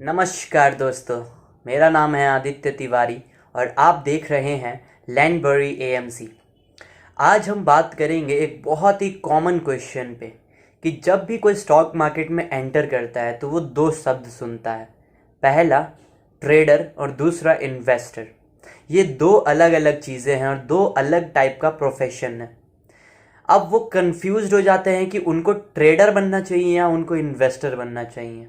नमस्कार दोस्तों, मेरा नाम है आदित्य तिवारी और आप देख रहे हैं लैंडबरी एएमसी। आज हम बात करेंगे एक बहुत ही कॉमन क्वेश्चन पे कि जब भी कोई स्टॉक मार्केट में एंटर करता है तो वो दो शब्द सुनता है। पहला ट्रेडर और दूसरा इन्वेस्टर। ये दो अलग अलग चीज़ें हैं और दो अलग टाइप का प्रोफेशन है। अब वो कंफ्यूज्ड हो जाते हैं कि उनको ट्रेडर बनना चाहिए या उनको इन्वेस्टर बनना चाहिए।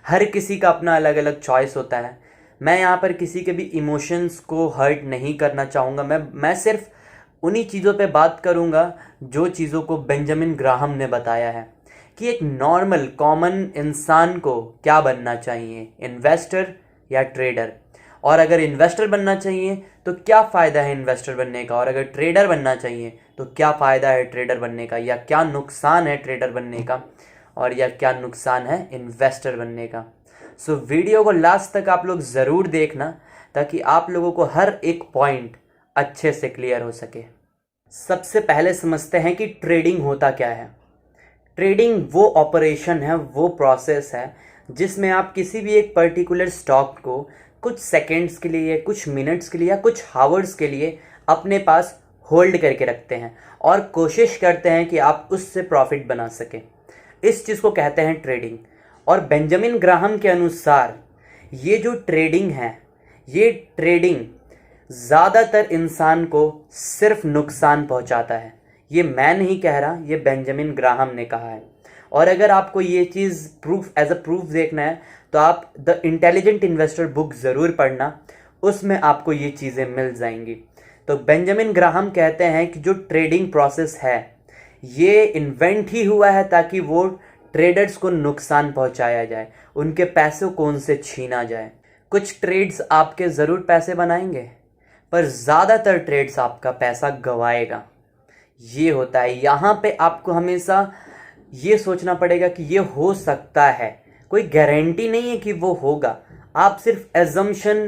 हर किसी का अपना अलग अलग चॉइस होता है। मैं यहाँ पर किसी के भी इमोशंस को हर्ट नहीं करना चाहूँगा। मैं सिर्फ उन्हीं चीज़ों पे बात करूँगा जो चीज़ों को बेंजामिन ग्राहम ने बताया है कि एक नॉर्मल कॉमन इंसान को क्या बनना चाहिए, इन्वेस्टर या ट्रेडर। और अगर इन्वेस्टर बनना चाहिए तो क्या फ़ायदा है इन्वेस्टर बनने का, और अगर ट्रेडर बनना चाहिए तो क्या फ़ायदा है ट्रेडर बनने का, या क्या नुकसान है ट्रेडर बनने का और या क्या नुकसान है इन्वेस्टर बनने का। सो वीडियो को लास्ट तक आप लोग ज़रूर देखना ताकि आप लोगों को हर एक पॉइंट अच्छे से क्लियर हो सके। सबसे पहले समझते हैं कि ट्रेडिंग होता क्या है। ट्रेडिंग वो ऑपरेशन है, वो प्रोसेस है जिसमें आप किसी भी एक पर्टिकुलर स्टॉक को कुछ सेकेंड्स के लिए, कुछ मिनट्स के लिए या कुछ हावर्स के लिए अपने पास होल्ड करके रखते हैं और कोशिश करते हैं कि आप उससे प्रॉफिट बना सकें। इस चीज़ को कहते हैं ट्रेडिंग। और बेंजामिन ग्राहम के अनुसार ये जो ट्रेडिंग है, ये ट्रेडिंग ज़्यादातर इंसान को सिर्फ नुकसान पहुंचाता है। ये मैं नहीं कह रहा, ये बेंजामिन ग्राहम ने कहा है। और अगर आपको ये चीज़ एज अ प्रूफ देखना है तो आप द इंटेलिजेंट इन्वेस्टर बुक ज़रूर पढ़ना, उसमें आपको ये चीज़ें मिल जाएंगी। तो बेंजामिन ग्राहम कहते हैं कि जो ट्रेडिंग प्रोसेस है ये इन्वेंट ही हुआ है ताकि वो ट्रेडर्स को नुकसान पहुंचाया जाए, उनके पैसों को उनसे छीना जाए। कुछ ट्रेड्स आपके ज़रूर पैसे बनाएंगे पर ज़्यादातर ट्रेड्स आपका पैसा गंवाएगा। ये होता है। यहाँ पे आपको हमेशा ये सोचना पड़ेगा कि ये हो सकता है, कोई गारंटी नहीं है कि वो होगा। आप सिर्फ एजम्पशन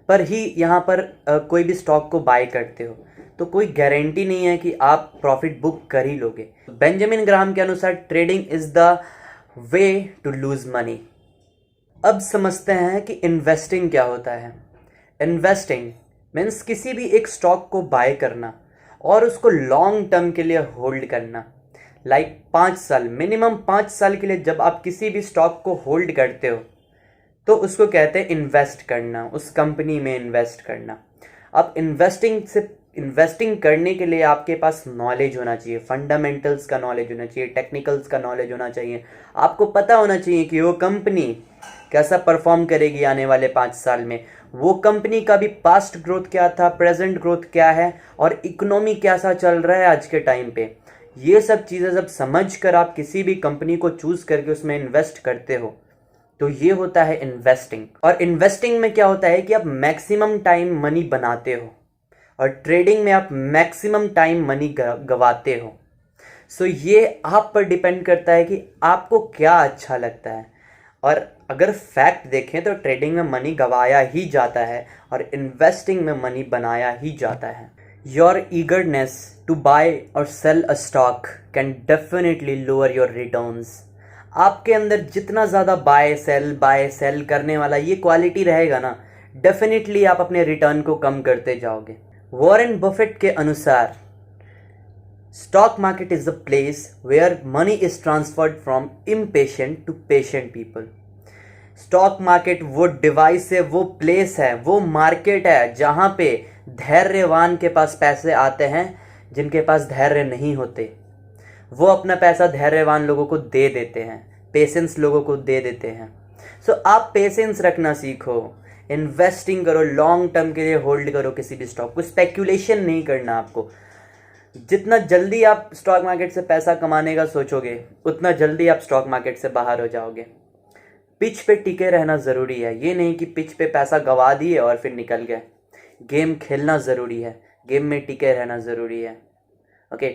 पर ही यहाँ पर कोई भी स्टॉक को बाय करते हो तो कोई गारंटी नहीं है कि आप प्रॉफिट बुक कर ही लोगे। बेंजामिन ग्राहम के अनुसार trading is the way to lose money. अब समझते हैं कि इन्वेस्टिंग क्या होता है। इन्वेस्टिंग मीन्स किसी भी एक स्टॉक को बाय करना और उसको लॉन्ग टर्म के लिए होल्ड करना। लाइक 5 साल, मिनिमम 5 साल के लिए जब आप किसी भी स्टॉक को होल्ड करते हो तो उसको कहते हैं इन्वेस्ट करना, उस कंपनी में इन्वेस्ट करना। अब इन्वेस्टिंग करने के लिए आपके पास नॉलेज होना चाहिए, फंडामेंटल्स का नॉलेज होना चाहिए, टेक्निकल्स का नॉलेज होना चाहिए। आपको पता होना चाहिए कि वो कंपनी कैसा परफॉर्म करेगी आने वाले 5 साल में, वो कंपनी का भी पास्ट ग्रोथ क्या था, प्रेजेंट ग्रोथ क्या है और इकोनॉमी कैसा चल रहा है आज के टाइम पे। ये सब चीज़ें जब समझ कर आप किसी भी कंपनी को चूज करके उसमें इन्वेस्ट करते हो तो ये होता है इन्वेस्टिंग। और इन्वेस्टिंग में क्या होता है कि आप मैक्सिमम टाइम मनी बनाते हो और ट्रेडिंग में आप मैक्सिमम टाइम मनी गवाते हो। सो ये आप पर डिपेंड करता है कि आपको क्या अच्छा लगता है। और अगर फैक्ट देखें तो ट्रेडिंग में मनी गवाया ही जाता है और इन्वेस्टिंग में मनी बनाया ही जाता है। योर ईगरनेस टू बाय और sell a stock can definitely lower your returns. आपके अंदर जितना ज़्यादा बाय सेल करने वाला ये क्वालिटी रहेगा ना, डेफिनेटली आप अपने रिटर्न को कम करते जाओगे। वॉरेन बफेट के अनुसार stock market is the place where money is transferred from impatient to patient people. Stock market वो डिवाइस है, वो प्लेस है, वो मार्केट है जहां पे धैर्यवान के पास पैसे आते हैं, जिनके पास धैर्य नहीं होते वो अपना पैसा धैर्यवान लोगों को दे देते हैं, पेशेंस लोगों को दे देते हैं। सो आप पेशेंस रखना सीखो, इन्वेस्टिंग करो, लॉन्ग टर्म के लिए होल्ड करो किसी भी स्टॉक को। स्पेक्यूलेशन नहीं करना आपको। जितना जल्दी आप स्टॉक मार्केट से पैसा कमाने का सोचोगे उतना जल्दी आप स्टॉक मार्केट से बाहर हो जाओगे। पिच पे टिके रहना ज़रूरी है। ये नहीं कि पिच पे पैसा गवा दिए और फिर निकल गए। गेम खेलना ज़रूरी है, गेम में टिके रहना ज़रूरी है। Okay,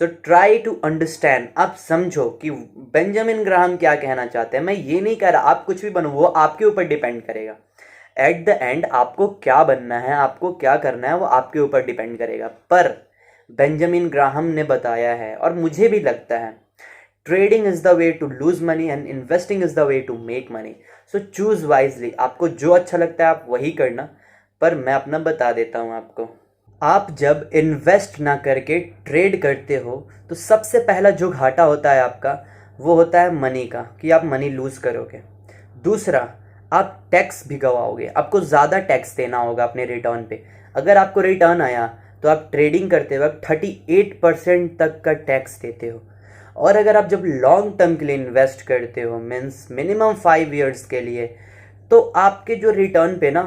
so try to understand. आप समझो कि बेंजामिन ग्राहम क्या कहना चाहते हैं। मैं ये नहीं कह रहा आप कुछ भी बनो, वो आपके ऊपर डिपेंड करेगा। एट द एंड आपको क्या बनना है, आपको क्या करना है, वो आपके ऊपर डिपेंड करेगा। पर बेंजामिन ग्राहम ने बताया है और मुझे भी लगता है trading is the way to lose money and investing is the way to make money. So choose wisely, आपको जो अच्छा लगता है आप वही करना, पर मैं अपना बता देता हूँ आपको। आप जब इन्वेस्ट ना करके ट्रेड करते हो तो सबसे पहला जो घाटा होता है आपका वो होता है मनी का, कि आप मनी लूज़ करोगे। दूसरा, आप टैक्स भी गवाओगे, आपको ज़्यादा टैक्स देना होगा अपने रिटर्न पे। अगर आपको रिटर्न आया तो आप ट्रेडिंग करते वक्त 38% तक का टैक्स देते हो। और अगर आप जब लॉन्ग टर्म के लिए इन्वेस्ट करते हो, मीन्स मिनिमम 5 ईयर्स के लिए, तो आपके जो रिटर्न पे ना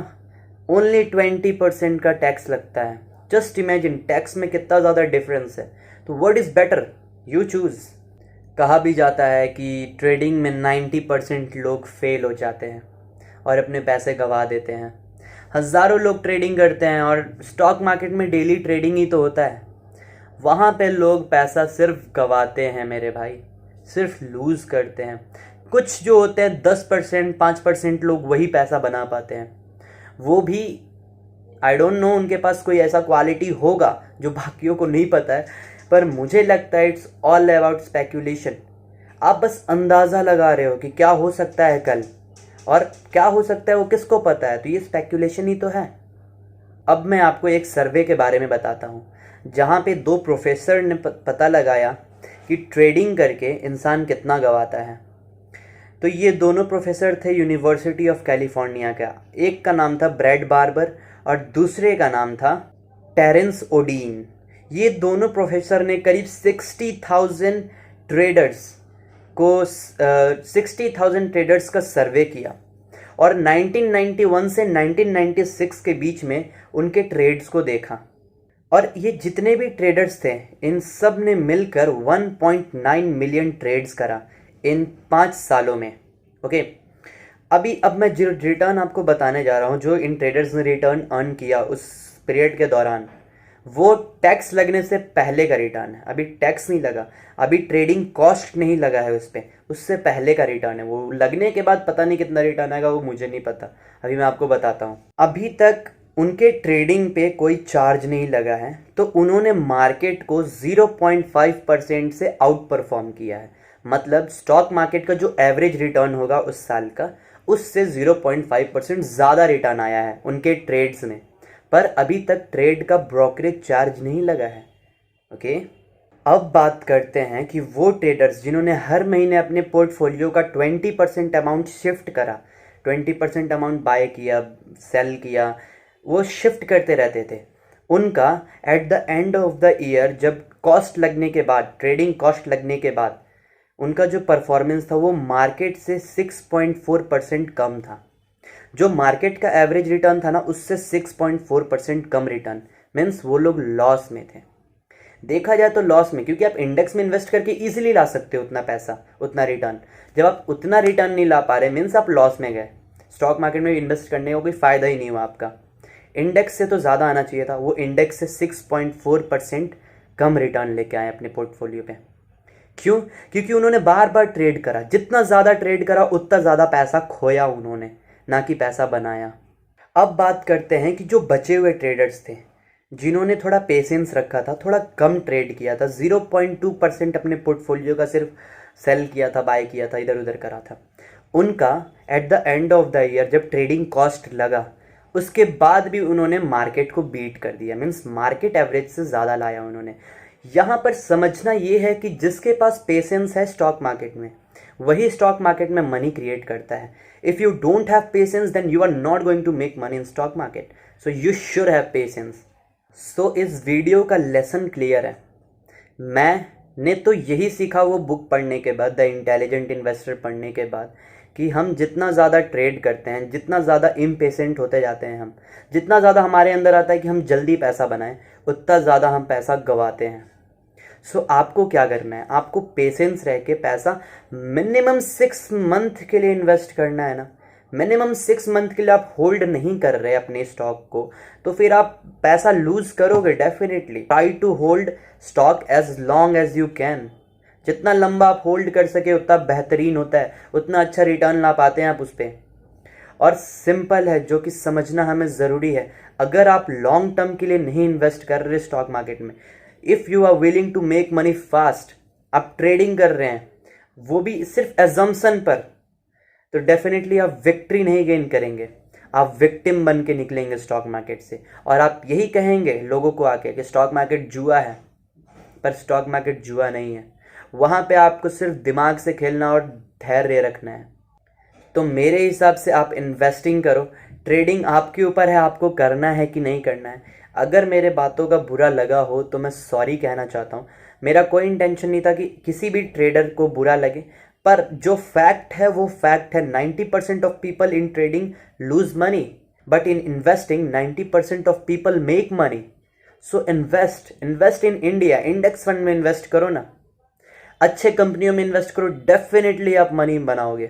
ओनली 20% का टैक्स लगता है। जस्ट इमेजिन टैक्स में कितना ज़्यादा डिफरेंस है। तो what is better, you choose. कहा भी जाता है कि ट्रेडिंग में 90% लोग फेल हो जाते हैं और अपने पैसे गंवा देते हैं। हज़ारों लोग ट्रेडिंग करते हैं और स्टॉक मार्केट में डेली ट्रेडिंग ही तो होता है, वहाँ पे लोग पैसा सिर्फ गंवाते हैं मेरे भाई, सिर्फ लूज़ करते हैं। कुछ जो होते हैं 10%, 5% लोग वही पैसा बना पाते हैं, वो भी आई डोंट नो उनके पास कोई ऐसा क्वालिटी होगा जो बाकियों को नहीं पता है, पर मुझे लगता है इट्स ऑल अबाउट स्पेक्यूलेशन। आप बस अंदाज़ा लगा रहे हो कि क्या हो सकता है कल, और क्या हो सकता है वो किसको पता है, तो ये स्पेक्यूलेशन ही तो है। अब मैं आपको एक सर्वे के बारे में बताता हूँ, जहाँ पे 2 प्रोफेसर ने पता लगाया कि ट्रेडिंग करके इंसान कितना गंवाता है। तो ये दोनों प्रोफेसर थे यूनिवर्सिटी ऑफ कैलिफोर्निया का। एक का नाम था ब्रैड बार्बर और दूसरे का नाम था टेरेंस ओडीन। ये दोनों प्रोफेसर ने करीब 60,000 ट्रेडर्स को 60,000 ट्रेडर्स का सर्वे किया और 1991 से 1996 के बीच में उनके ट्रेड्स को देखा। और ये जितने भी ट्रेडर्स थे इन सब ने मिलकर 1.9 मिलियन ट्रेड्स करा इन 5 सालों में। ओके, अब मैं जो रिटर्न आपको बताने जा रहा हूँ, जो इन ट्रेडर्स ने रिटर्न अर्न किया उस पीरियड के दौरान, वो टैक्स लगने से पहले का रिटर्न है। अभी टैक्स नहीं लगा, अभी ट्रेडिंग कॉस्ट नहीं लगा है उस पर, उससे पहले का रिटर्न है। वो लगने के बाद पता नहीं कितना रिटर्न आएगा, वो मुझे नहीं पता, अभी मैं आपको बताता हूँ। अभी तक उनके ट्रेडिंग पे कोई चार्ज नहीं लगा है, तो उन्होंने मार्केट को 0.5% से आउट परफॉर्म किया है। मतलब स्टॉक मार्केट का जो एवरेज रिटर्न होगा उस साल का, उससे 0.5% ज़्यादा रिटर्न आया है उनके ट्रेड्स में। पर अभी तक ट्रेड का ब्रोकरेज चार्ज नहीं लगा है। ओके, अब बात करते हैं कि वो ट्रेडर्स जिन्होंने हर महीने अपने पोर्टफोलियो का 20% अमाउंट शिफ्ट करा, 20% अमाउंट बाय किया, सेल किया, वो शिफ्ट करते रहते थे, उनका at the end of the year जब कॉस्ट लगने के बाद, ट्रेडिंग कॉस्ट लगने के बाद, उनका जो परफॉर्मेंस था वो मार्केट से 6.4% कम था। जो मार्केट का एवरेज रिटर्न था ना, उससे 6.4% कम रिटर्न, मीन्स वो लोग लॉस में थे। देखा जाए तो लॉस में, क्योंकि आप इंडेक्स में इन्वेस्ट करके इजीली ला सकते हो उतना पैसा, उतना रिटर्न। जब आप उतना रिटर्न नहीं ला पा रहे, मीन्स आप लॉस में गए। स्टॉक मार्केट में इन्वेस्ट करने का कोई फ़ायदा ही नहीं हुआ आपका। इंडेक्स से तो ज़्यादा आना चाहिए था, वो इंडेक्स से 6.4% कम रिटर्न लेके आए अपने पोर्टफोलियो पे। क्यों? क्योंकि उन्होंने बार बार ट्रेड करा, जितना ज़्यादा ट्रेड करा उतना ज़्यादा पैसा खोया उन्होंने, ना कि पैसा बनाया। अब बात करते हैं कि जो बचे हुए ट्रेडर्स थे, जिन्होंने थोड़ा पेशेंस रखा था, थोड़ा कम ट्रेड किया था, 0.2% अपने पोर्टफोलियो का सिर्फ सेल किया था, बाय किया था, इधर उधर करा था, उनका at the end of the year जब ट्रेडिंग कॉस्ट लगा, उसके बाद भी उन्होंने मार्केट को बीट कर दिया, मीन्स मार्केट एवरेज से ज़्यादा लाया उन्होंने। यहाँ पर समझना ये है कि जिसके पास पेशेंस है स्टॉक मार्केट में, वही स्टॉक मार्केट में मनी क्रिएट करता है। If you don't have patience then you are not going to make money in stock market, so you should have patience. So इस वीडियो का लेसन क्लियर है। मैंने तो यही सीखा वो बुक पढ़ने के बाद, द इंटेलिजेंट इन्वेस्टर पढ़ने के बाद, कि हम जितना ज़्यादा ट्रेड करते हैं, जितना ज़्यादा इम्पेशेंट होते जाते हैं हम, जितना ज़्यादा हमारे अंदर आता है कि हम जल्दी पैसा बनाएं, उतना ज़्यादा हम पैसा गंवाते हैं। सो आपको क्या करना है, आपको पेशेंस रह के पैसा मिनिमम 6 मंथ के लिए इन्वेस्ट करना है ना। मिनिमम 6 मंथ के लिए आप होल्ड नहीं कर रहे अपने स्टॉक को, तो फिर आप पैसा लूज करोगे definitely. Try to hold stock as long as you can. जितना लंबा आप होल्ड कर सके उतना बेहतरीन होता है, उतना अच्छा रिटर्न ला पाते हैं आप उस पर। और सिंपल है, जो कि समझना हमें ज़रूरी है, अगर आप लॉन्ग टर्म के लिए नहीं इन्वेस्ट कर रहे स्टॉक मार्केट में, if you are willing to make money fast, आप ट्रेडिंग कर रहे हैं, वो भी सिर्फ एजम्पशन पर, तो डेफिनेटली आप विक्ट्री नहीं गेन करेंगे, आप विक्टिम बन के निकलेंगे स्टॉक मार्केट से। और आप यही कहेंगे लोगों को आके कि स्टॉक मार्केट जुआ है, पर स्टॉक मार्केट जुआ नहीं है। वहाँ पे आपको सिर्फ दिमाग से खेलना और धैर्य रखना है। तो मेरे हिसाब से आप इन्वेस्टिंग करो, ट्रेडिंग आपके ऊपर है, आपको करना है कि नहीं करना है। अगर मेरे बातों का बुरा लगा हो तो मैं सॉरी कहना चाहता हूँ। मेरा कोई इंटेंशन नहीं था कि किसी भी ट्रेडर को बुरा लगे, पर जो फैक्ट है वो फैक्ट है। 90% of people in trading lose money, but in investing 90% of people make money. So invest in India, index fund में इन्वेस्ट करो ना, अच्छे कंपनियों में इन्वेस्ट करो, डेफिनेटली आप मनी बनाओगे।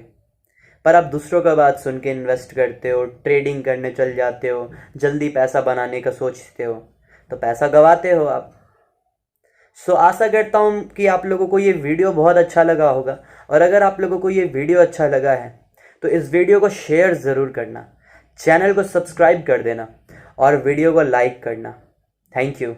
पर आप दूसरों का बात सुन के इन्वेस्ट करते हो, ट्रेडिंग करने चल जाते हो, जल्दी पैसा बनाने का सोचते हो, तो पैसा गंवाते हो आप। सो आशा करता हूँ कि आप लोगों को ये वीडियो बहुत अच्छा लगा होगा। और अगर आप लोगों को ये वीडियो अच्छा लगा है तो इस वीडियो को शेयर ज़रूर करना, चैनल को सब्सक्राइब कर देना और वीडियो को लाइक करना। Thank you.